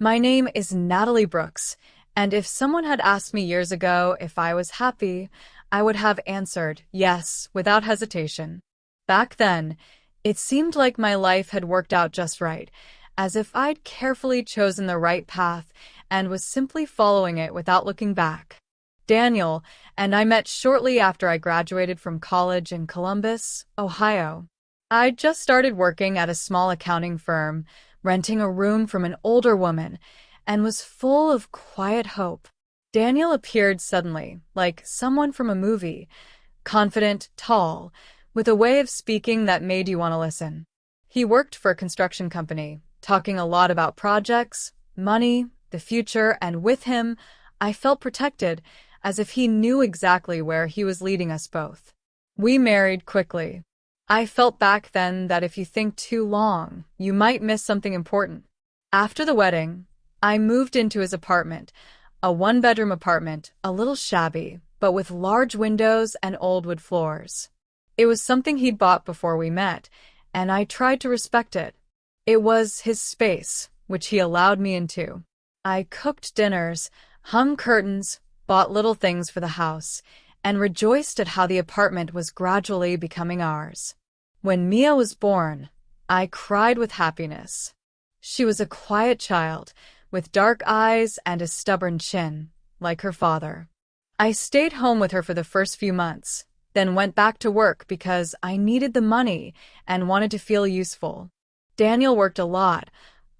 My name is Natalie Brooks, and if someone had asked me years ago if I was happy, I would have answered yes without hesitation. Back then, it seemed like my life had worked out just right, as if I'd carefully chosen the right path and was simply following it without looking back. Daniel and I met shortly after I graduated from college in Columbus, Ohio. I'd just started working at a small accounting firm, renting a room from an older woman, and was full of quiet hope. Daniel appeared suddenly, like someone from a movie, confident, tall, with a way of speaking that made you want to listen. He worked for a construction company, talking a lot about projects, money, the future, and with him, I felt protected, as if he knew exactly where he was leading us both. We married quickly. I felt back then that if you think too long, you might miss something important. After the wedding, I moved into his apartment, a one-bedroom apartment, a little shabby, but with large windows and old wood floors. It was something he'd bought before we met, and I tried to respect it. It was his space, which he allowed me into. I cooked dinners, hung curtains, bought little things for the house, and rejoiced at how the apartment was gradually becoming ours. When Mia was born, I cried with happiness. She was a quiet child, with dark eyes and a stubborn chin, like her father. I stayed home with her for the first few months, then went back to work because I needed the money and wanted to feel useful. Daniel worked a lot,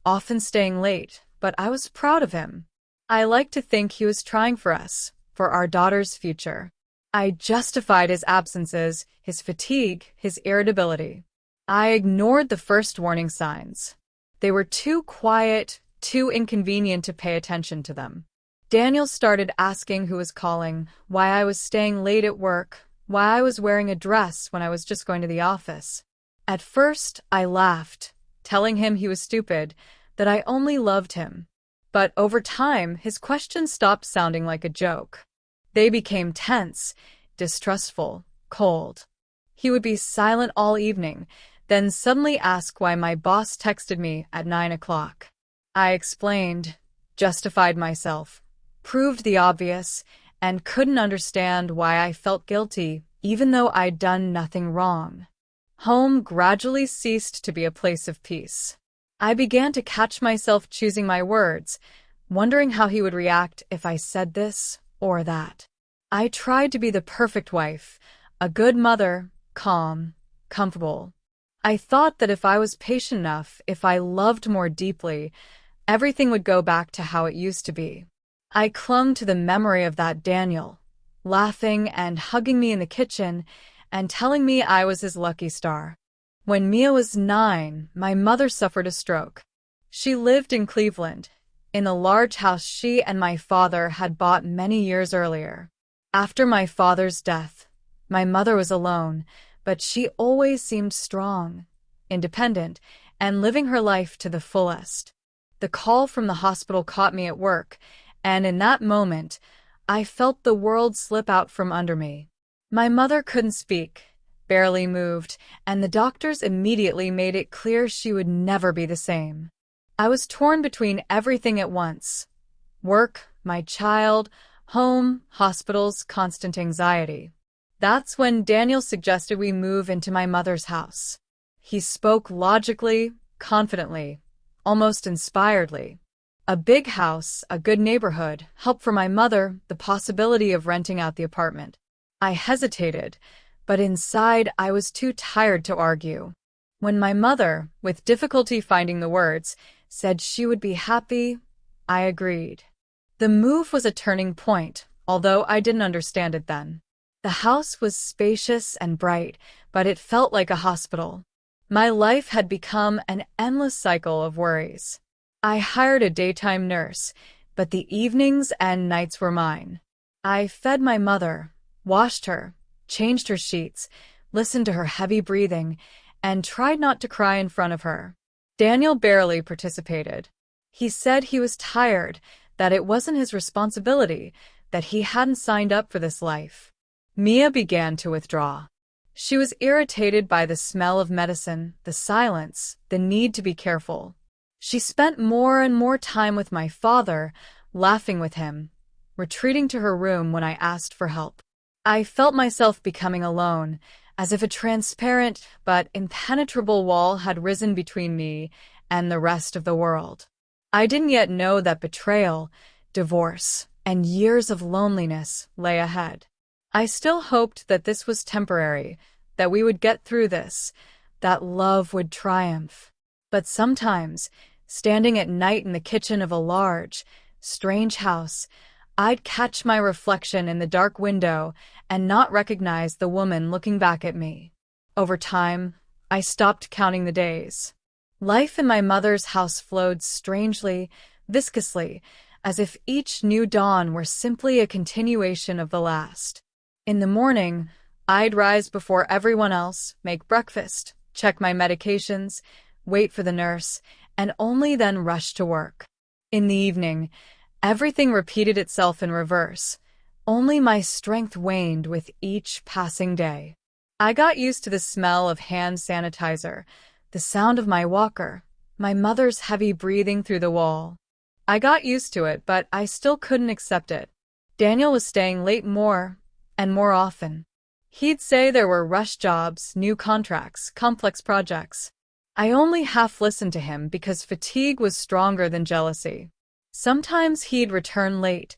often staying late, but I was proud of him. I like to think he was trying for us, for our daughter's future. I justified his absences, his fatigue, his irritability. I ignored the first warning signs. They were too quiet, too inconvenient to pay attention to them. Daniel started asking who was calling, why I was staying late at work, why I was wearing a dress when I was just going to the office. At first, I laughed, telling him he was stupid, that I only loved him. But over time, his questions stopped sounding like a joke. They became tense, distrustful, cold. He would be silent all evening, then suddenly ask why my boss texted me at 9 o'clock. I explained, justified myself, proved the obvious, and couldn't understand why I felt guilty, even though I'd done nothing wrong. Home gradually ceased to be a place of peace. I began to catch myself choosing my words, wondering how he would react if I said this or that. I tried to be the perfect wife, a good mother, calm, comfortable. I thought that if I was patient enough, if I loved more deeply, everything would go back to how it used to be. I clung to the memory of that Daniel, laughing and hugging me in the kitchen and telling me I was his lucky star. When Mia was 9, my mother suffered a stroke. She lived in Cleveland, in the large house she and my father had bought many years earlier. After my father's death, my mother was alone, but she always seemed strong, independent, and living her life to the fullest. The call from the hospital caught me at work, and in that moment, I felt the world slip out from under me. My mother couldn't speak, barely moved, and the doctors immediately made it clear she would never be the same. I was torn between everything at once: work, my child, home, hospitals, constant anxiety. That's when Daniel suggested we move into my mother's house. He spoke logically, confidently, almost inspiredly. A big house, a good neighborhood, help for my mother, the possibility of renting out the apartment. I hesitated, but inside I was too tired to argue. When my mother, with difficulty finding the words, said she would be happy, I agreed. The move was a turning point, although I didn't understand it then. The house was spacious and bright, but it felt like a hospital. My life had become an endless cycle of worries. I hired a daytime nurse, but the evenings and nights were mine. I fed my mother, washed her, changed her sheets, listened to her heavy breathing, and tried not to cry in front of her. Daniel barely participated. He said he was tired, that it wasn't his responsibility, that he hadn't signed up for this life. Mia began to withdraw. She was irritated by the smell of medicine, the silence, the need to be careful. She spent more and more time with my father, laughing with him, retreating to her room when I asked for help. I felt myself becoming alone, as if a transparent but impenetrable wall had risen between me and the rest of the world. I didn't yet know that betrayal, divorce, and years of loneliness lay ahead. I still hoped that this was temporary, that we would get through this, that love would triumph. But sometimes, standing at night in the kitchen of a large, strange house, I'd catch my reflection in the dark window and not recognize the woman looking back at me. Over time, I stopped counting the days. Life in my mother's house flowed strangely, viscously, as if each new dawn were simply a continuation of the last. In the morning, I'd rise before everyone else, make breakfast, check my medications, wait for the nurse, and only then rush to work. In the evening, everything repeated itself in reverse. Only my strength waned with each passing day. I got used to the smell of hand sanitizer, the sound of my walker, my mother's heavy breathing through the wall. I got used to it, but I still couldn't accept it. Daniel was staying late more and more often. He'd say there were rush jobs, new contracts, complex projects. I only half listened to him because fatigue was stronger than jealousy. Sometimes he'd return late,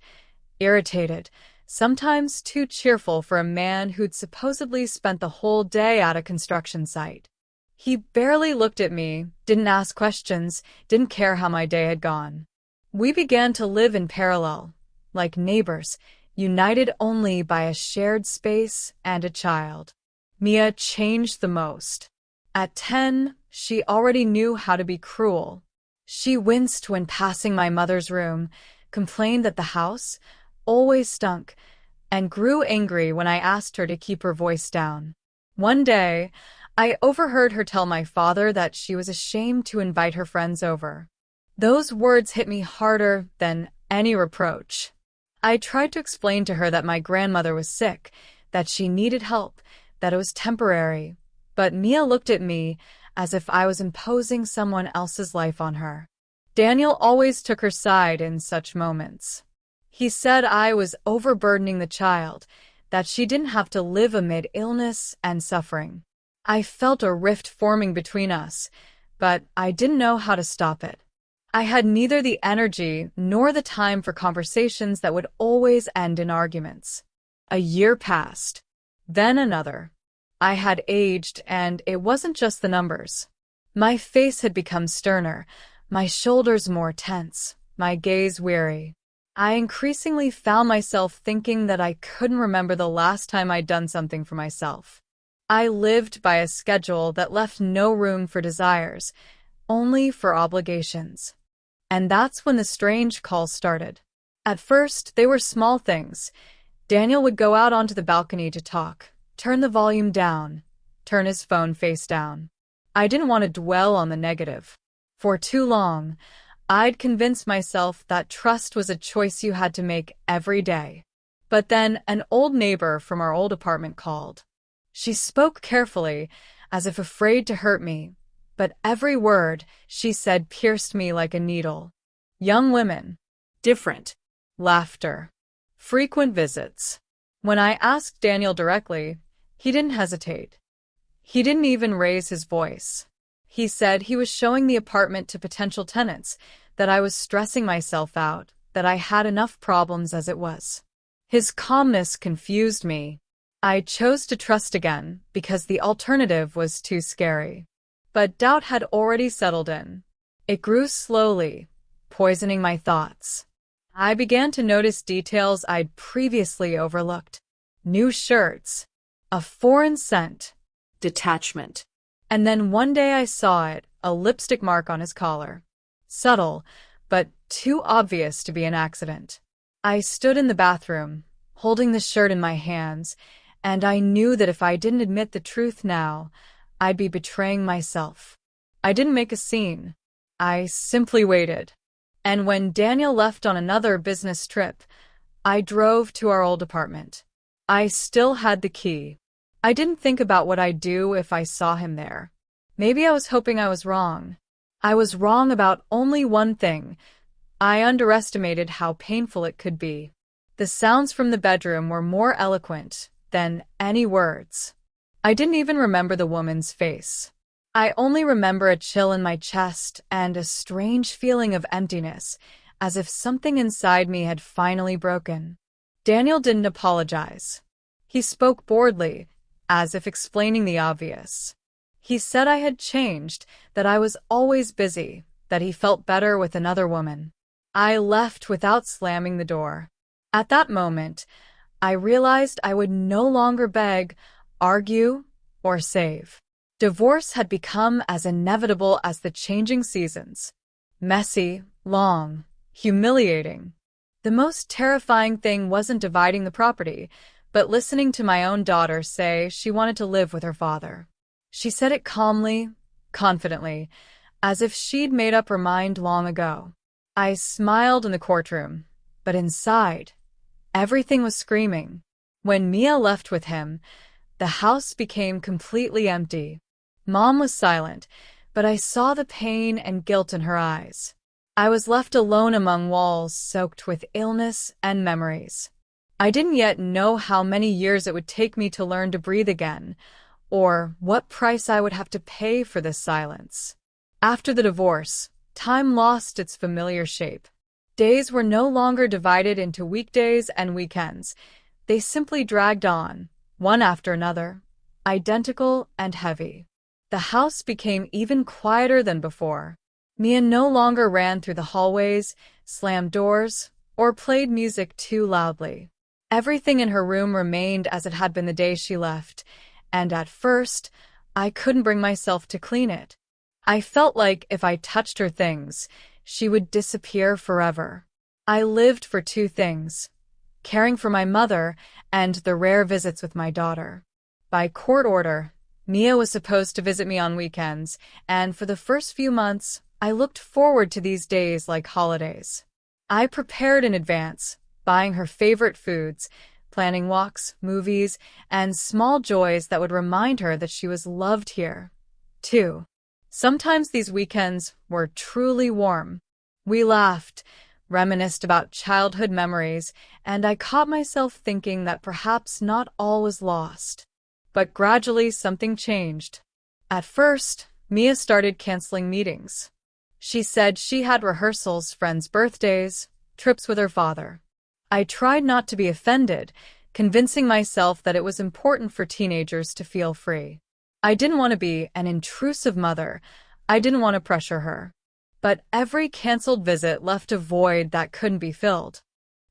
irritated, sometimes too cheerful for a man who'd supposedly spent the whole day at a construction site. He barely looked at me, didn't ask questions, didn't care how my day had gone. We began to live in parallel, like neighbors, united only by a shared space and a child. Mia changed the most. At 10, she already knew how to be cruel. She winced when passing my mother's room, complained that the house always stunk, and grew angry when I asked her to keep her voice down. One day, I overheard her tell my father that she was ashamed to invite her friends over. Those words hit me harder than any reproach. I tried to explain to her that my grandmother was sick, that she needed help, that it was temporary, but Mia looked at me as if I was imposing someone else's life on her. Daniel always took her side in such moments. He said I was overburdening the child, that she didn't have to live amid illness and suffering. I felt a rift forming between us, but I didn't know how to stop it. I had neither the energy nor the time for conversations that would always end in arguments. A year passed, then another. I had aged, and it wasn't just the numbers. My face had become sterner, my shoulders more tense, my gaze weary. I increasingly found myself thinking that I couldn't remember the last time I'd done something for myself. I lived by a schedule that left no room for desires, only for obligations. And that's when the strange calls started. At first, they were small things. Daniel would go out onto the balcony to talk, turn the volume down, turn his phone face down. I didn't want to dwell on the negative. For too long, I'd convinced myself that trust was a choice you had to make every day. But then an old neighbor from our old apartment called. She spoke carefully, as if afraid to hurt me, but every word she said pierced me like a needle. Young women. Different. Laughter. Frequent visits. When I asked Daniel directly, he didn't hesitate. He didn't even raise his voice. He said he was showing the apartment to potential tenants, that I was stressing myself out, that I had enough problems as it was. His calmness confused me. I chose to trust again because the alternative was too scary. But doubt had already settled in. It grew slowly, poisoning my thoughts. I began to notice details I'd previously overlooked. New shirts, a foreign scent, detachment. And then one day I saw it, a lipstick mark on his collar. Subtle, but too obvious to be an accident. I stood in the bathroom, holding the shirt in my hands, and I knew that if I didn't admit the truth now, I'd be betraying myself. I didn't make a scene. I simply waited. And when Daniel left on another business trip, I drove to our old apartment. I still had the key. I didn't think about what I'd do if I saw him there. Maybe I was hoping I was wrong. I was wrong about only one thing. I underestimated how painful it could be. The sounds from the bedroom were more eloquent than any words. I didn't even remember the woman's face. I only remember a chill in my chest and a strange feeling of emptiness, as if something inside me had finally broken. Daniel didn't apologize. He spoke boredly, as if explaining the obvious. He said I had changed, that I was always busy, that he felt better with another woman. I left without slamming the door. At that moment, I realized I would no longer beg, argue, or save. Divorce had become as inevitable as the changing seasons. Messy, long, humiliating. The most terrifying thing wasn't dividing the property, but listening to my own daughter say she wanted to live with her father. She said it calmly, confidently, as if she'd made up her mind long ago. I smiled in the courtroom, but inside, everything was screaming. When Mia left with him, the house became completely empty. Mom was silent, but I saw the pain and guilt in her eyes. I was left alone among walls soaked with illness and memories. I didn't yet know how many years it would take me to learn to breathe again, or what price I would have to pay for this silence. After the divorce, time lost its familiar shape. Days were no longer divided into weekdays and weekends. They simply dragged on, one after another, identical and heavy. The house became even quieter than before. Mia no longer ran through the hallways, slammed doors, or played music too loudly. Everything in her room remained as it had been the day she left, and at first, I couldn't bring myself to clean it. I felt like if I touched her things, she would disappear forever. I lived for two things: caring for my mother and the rare visits with my daughter. By court order, Mia was supposed to visit me on weekends, and for the first few months, I looked forward to these days like holidays. I prepared in advance, buying her favorite foods, planning walks, movies, and small joys that would remind her that she was loved here, too. Sometimes these weekends were truly warm. We laughed, reminisced about childhood memories, and I caught myself thinking that perhaps not all was lost. But gradually something changed. At first, Mia started canceling meetings. She said she had rehearsals, friends' birthdays, trips with her father. I tried not to be offended, convincing myself that it was important for teenagers to feel free. I didn't want to be an intrusive mother. I didn't want to pressure her. But every canceled visit left a void that couldn't be filled.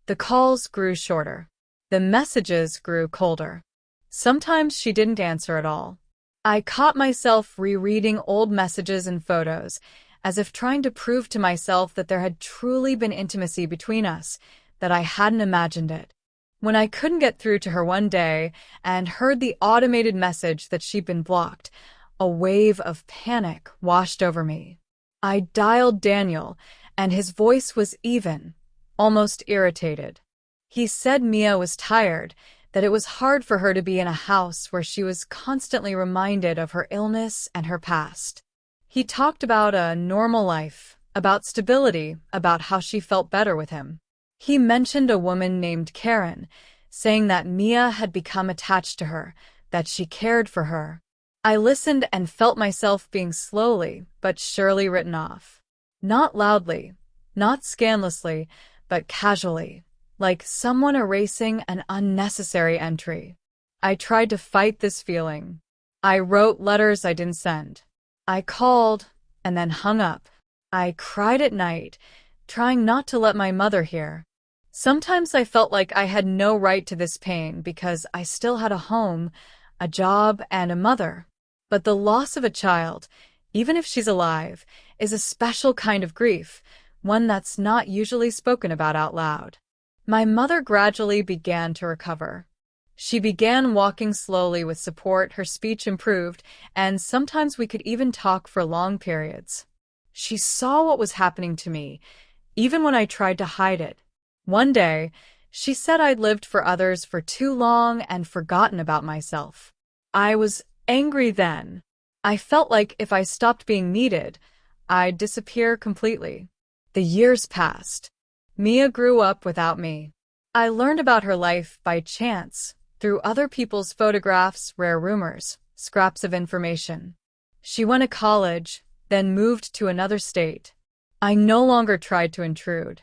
The calls grew shorter. The messages grew colder. Sometimes she didn't answer at all. I caught myself rereading old messages and photos, as if trying to prove to myself that there had truly been intimacy between us, that I hadn't imagined it. When I couldn't get through to her one day and heard the automated message that she'd been blocked, a wave of panic washed over me. I dialed Daniel, and his voice was even, almost irritated. He said Mia was tired, that it was hard for her to be in a house where she was constantly reminded of her illness and her past. He talked about a normal life, about stability, about how she felt better with him. He mentioned a woman named Karen, saying that Mia had become attached to her, that she cared for her. I listened and felt myself being slowly but surely written off. Not loudly, not scandalously, but casually, like someone erasing an unnecessary entry. I tried to fight this feeling. I wrote letters I didn't send. I called and then hung up. I cried at night, trying not to let my mother hear. Sometimes I felt like I had no right to this pain because I still had a home, a job, and a mother. But the loss of a child, even if she's alive, is a special kind of grief, one that's not usually spoken about out loud. My mother gradually began to recover. She began walking slowly with support, her speech improved, and sometimes we could even talk for long periods. She saw what was happening to me, even when I tried to hide it. One day, she said I'd lived for others for too long and forgotten about myself. I was angry then. I felt like if I stopped being needed, I'd disappear completely. The years passed. Mia grew up without me. I learned about her life by chance, through other people's photographs, rare rumors, scraps of information. She went to college, then moved to another state. I no longer tried to intrude.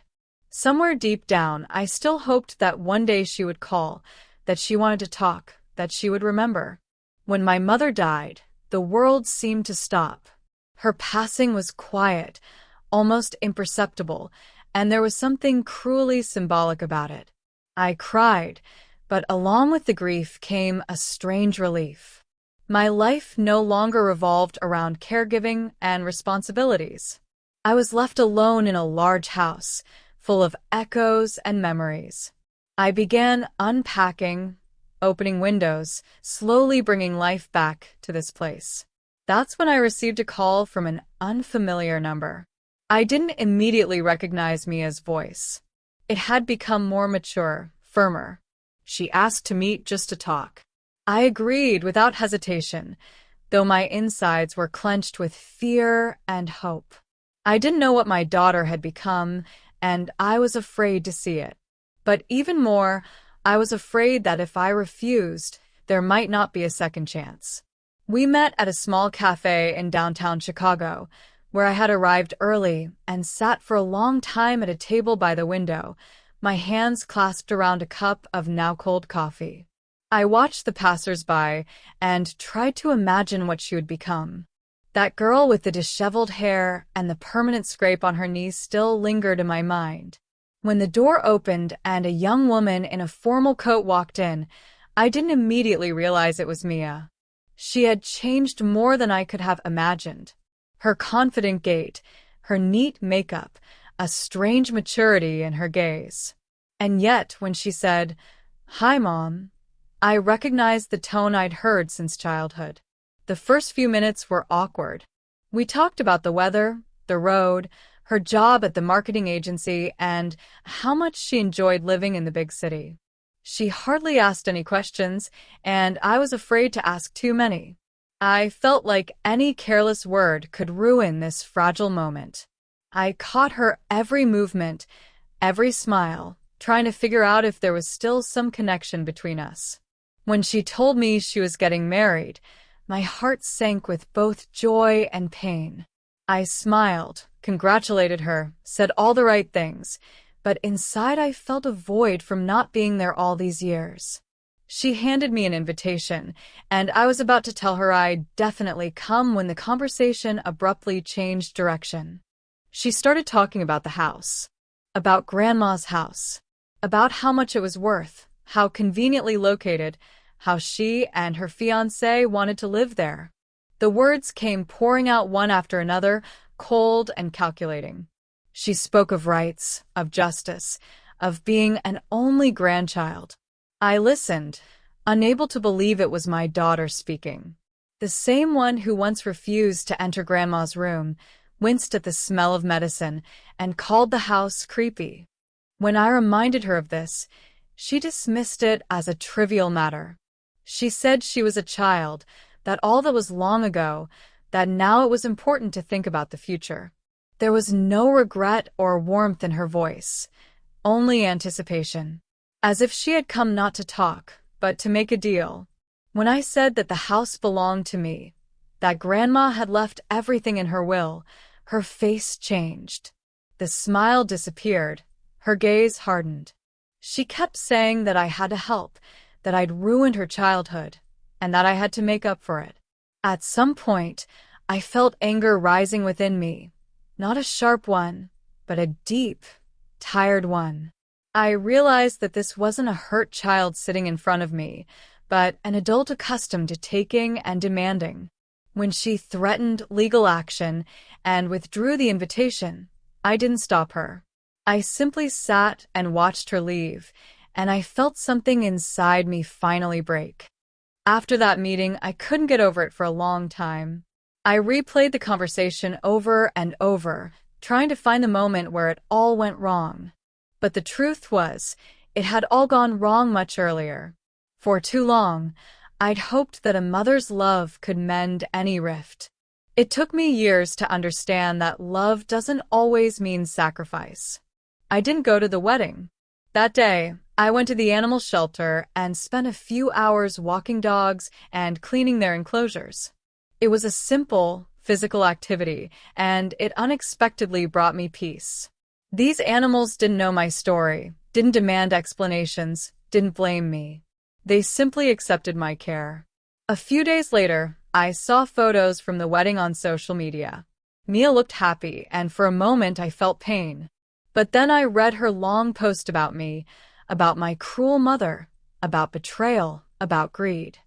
Somewhere deep down, I still hoped that one day she would call, that she wanted to talk, that she would remember. When my mother died, the world seemed to stop. Her passing was quiet, almost imperceptible, and there was something cruelly symbolic about it. I cried, but along with the grief came a strange relief. My life no longer revolved around caregiving and responsibilities. I was left alone in a large house, full of echoes and memories. I began unpacking, opening windows, slowly bringing life back to this place. That's when I received a call from an unfamiliar number. I didn't immediately recognize Mia's voice. It had become more mature, firmer. She asked to meet just to talk. I agreed without hesitation, though my insides were clenched with fear and hope. I didn't know what my daughter had become, and I was afraid to see it. But even more, I was afraid that if I refused, there might not be a second chance. We met at a small cafe in downtown Chicago, where I had arrived early and sat for a long time at a table by the window, my hands clasped around a cup of now-cold coffee. I watched the passers-by and tried to imagine what she would become. That girl with the disheveled hair and the permanent scrape on her knee still lingered in my mind. When the door opened and a young woman in a formal coat walked in, I didn't immediately realize it was Mia. She had changed more than I could have imagined. Her confident gait, her neat makeup, a strange maturity in her gaze. And yet, when she said, "Hi, Mom," I recognized the tone I'd heard since childhood. The first few minutes were awkward. We talked about the weather, the road, her job at the marketing agency, and how much she enjoyed living in the big city. She hardly asked any questions, and I was afraid to ask too many. I felt like any careless word could ruin this fragile moment. I caught her every movement, every smile, trying to figure out if there was still some connection between us. When she told me she was getting married, my heart sank with both joy and pain. I smiled, congratulated her, said all the right things, but inside I felt a void from not being there all these years. She handed me an invitation, and I was about to tell her I'd definitely come when the conversation abruptly changed direction. She started talking about the house, about Grandma's house, about how much it was worth, how conveniently located, how she and her fiancé wanted to live there. The words came pouring out one after another, cold and calculating. She spoke of rights, of justice, of being an only grandchild. I listened, unable to believe it was my daughter speaking. The same one who once refused to enter Grandma's room, winced at the smell of medicine, and called the house creepy. When I reminded her of this, she dismissed it as a trivial matter. She said she was a child, that all that was long ago, that now it was important to think about the future. There was no regret or warmth in her voice, only anticipation, as if she had come not to talk, but to make a deal. When I said that the house belonged to me, that Grandma had left everything in her will, her face changed. The smile disappeared, her gaze hardened. She kept saying that I had to help, that I'd ruined her childhood, and that I had to make up for it. At some point, I felt anger rising within me, not a sharp one, but a deep, tired one. I realized that this wasn't a hurt child sitting in front of me, but an adult accustomed to taking and demanding. When she threatened legal action and withdrew the invitation, I didn't stop her. I simply sat and watched her leave, and I felt something inside me finally break. After that meeting, I couldn't get over it for a long time. I replayed the conversation over and over, trying to find the moment where it all went wrong. But the truth was, it had all gone wrong much earlier. For too long, I'd hoped that a mother's love could mend any rift. It took me years to understand that love doesn't always mean sacrifice. I didn't go to the wedding. That day, I went to the animal shelter and spent a few hours walking dogs and cleaning their enclosures. It was a simple, physical activity, and it unexpectedly brought me peace. These animals didn't know my story, didn't demand explanations, didn't blame me. They simply accepted my care. A few days later, I saw photos from the wedding on social media. Mia looked happy, and for a moment I felt pain. But then I read her long post about me, about my cruel mother, about betrayal, about greed.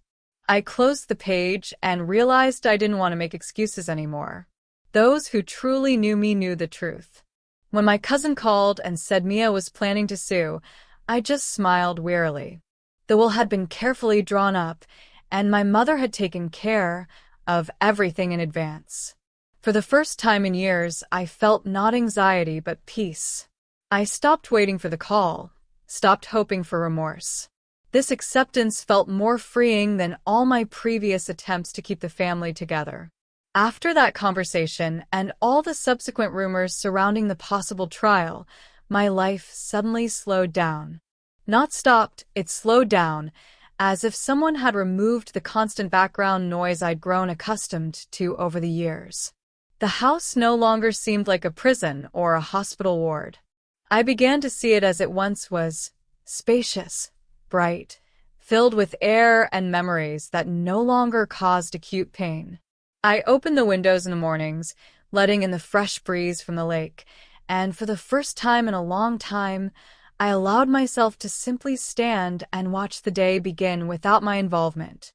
I closed the page and realized I didn't want to make excuses anymore. Those who truly knew me knew the truth. When my cousin called and said Mia was planning to sue, I just smiled wearily. The will had been carefully drawn up, and my mother had taken care of everything in advance. For the first time in years, I felt not anxiety but peace. I stopped waiting for the call, stopped hoping for remorse. This acceptance felt more freeing than all my previous attempts to keep the family together. After that conversation and all the subsequent rumors surrounding the possible trial, my life suddenly slowed down. Not stopped, it slowed down, as if someone had removed the constant background noise I'd grown accustomed to over the years. The house no longer seemed like a prison or a hospital ward. I began to see it as it once was, spacious, bright, filled with air and memories that no longer caused acute pain. I opened the windows in the mornings, letting in the fresh breeze from the lake, and for the first time in a long time, I allowed myself to simply stand and watch the day begin without my involvement.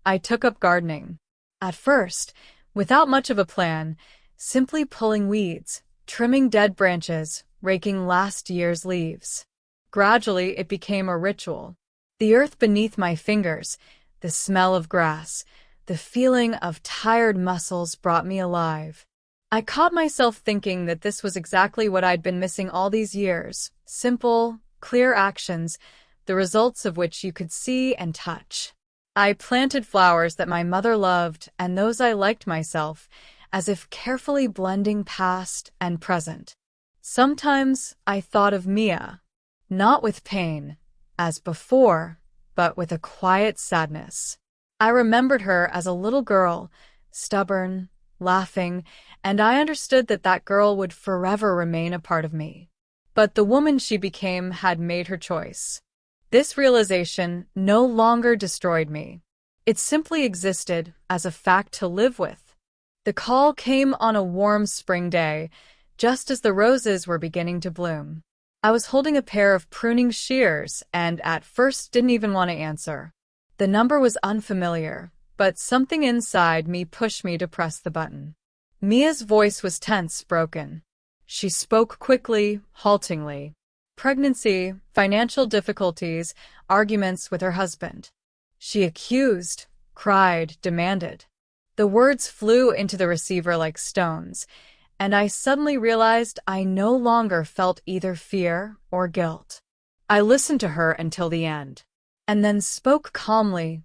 I took up gardening. At first, without much of a plan, simply pulling weeds, trimming dead branches, raking last year's leaves. Gradually, it became a ritual. The earth beneath my fingers, the smell of grass, the feeling of tired muscles brought me alive. I caught myself thinking that this was exactly what I'd been missing all these years. Simple, clear actions, the results of which you could see and touch. I planted flowers that my mother loved and those I liked myself, as if carefully blending past and present. Sometimes I thought of Mia, not with pain, as before, but with a quiet sadness. I remembered her as a little girl, stubborn, laughing, and I understood that that girl would forever remain a part of me. But the woman she became had made her choice. This realization no longer destroyed me. It simply existed as a fact to live with. The call came on a warm spring day, just as the roses were beginning to bloom. I was holding a pair of pruning shears and at first didn't even want to answer. The number was unfamiliar, but something inside me pushed me to press the button. Mia's voice was tense, broken. She spoke quickly, haltingly. Pregnancy, financial difficulties, arguments with her husband. She accused, cried, demanded. The words flew into the receiver like stones, and I suddenly realized I no longer felt either fear or guilt. I listened to her until the end, and then spoke calmly,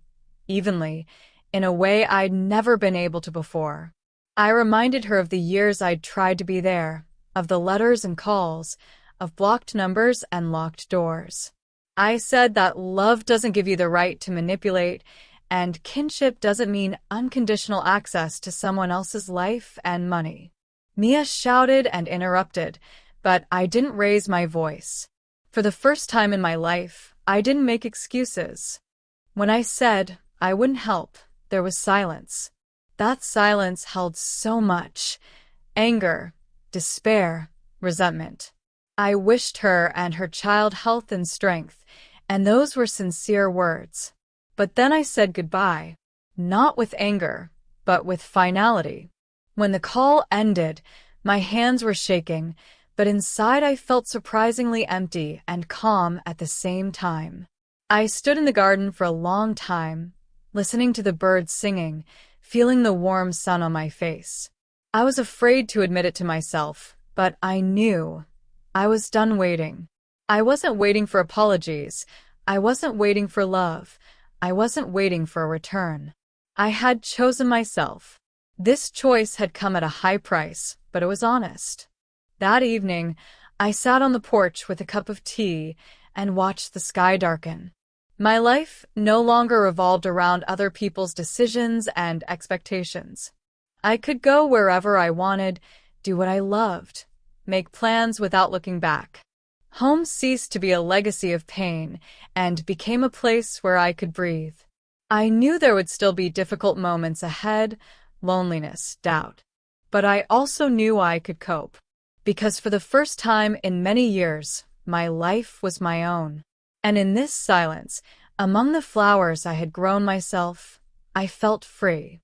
evenly, in a way I'd never been able to before. I reminded her of the years I'd tried to be there, of the letters and calls, of blocked numbers and locked doors. I said that love doesn't give you the right to manipulate, and kinship doesn't mean unconditional access to someone else's life and money. Mia shouted and interrupted, but I didn't raise my voice. For the first time in my life, I didn't make excuses. When I said I wouldn't help, there was silence. That silence held so much: anger, despair, resentment. I wished her and her child health and strength, and those were sincere words. But then I said goodbye, not with anger, but with finality. When the call ended, my hands were shaking, but inside I felt surprisingly empty and calm at the same time. I stood in the garden for a long time, listening to the birds singing, feeling the warm sun on my face. I was afraid to admit it to myself, but I knew I was done waiting. I wasn't waiting for apologies. I wasn't waiting for love. I wasn't waiting for a return. I had chosen myself. This choice had come at a high price, but it was honest. That evening, I sat on the porch with a cup of tea and watched the sky darken. My life no longer revolved around other people's decisions and expectations. I could go wherever I wanted, do what I loved, make plans without looking back. Home ceased to be a legacy of pain and became a place where I could breathe. I knew there would still be difficult moments ahead, loneliness, doubt. But I also knew I could cope, because for the first time in many years, my life was my own. And in this silence, among the flowers I had grown myself, I felt free.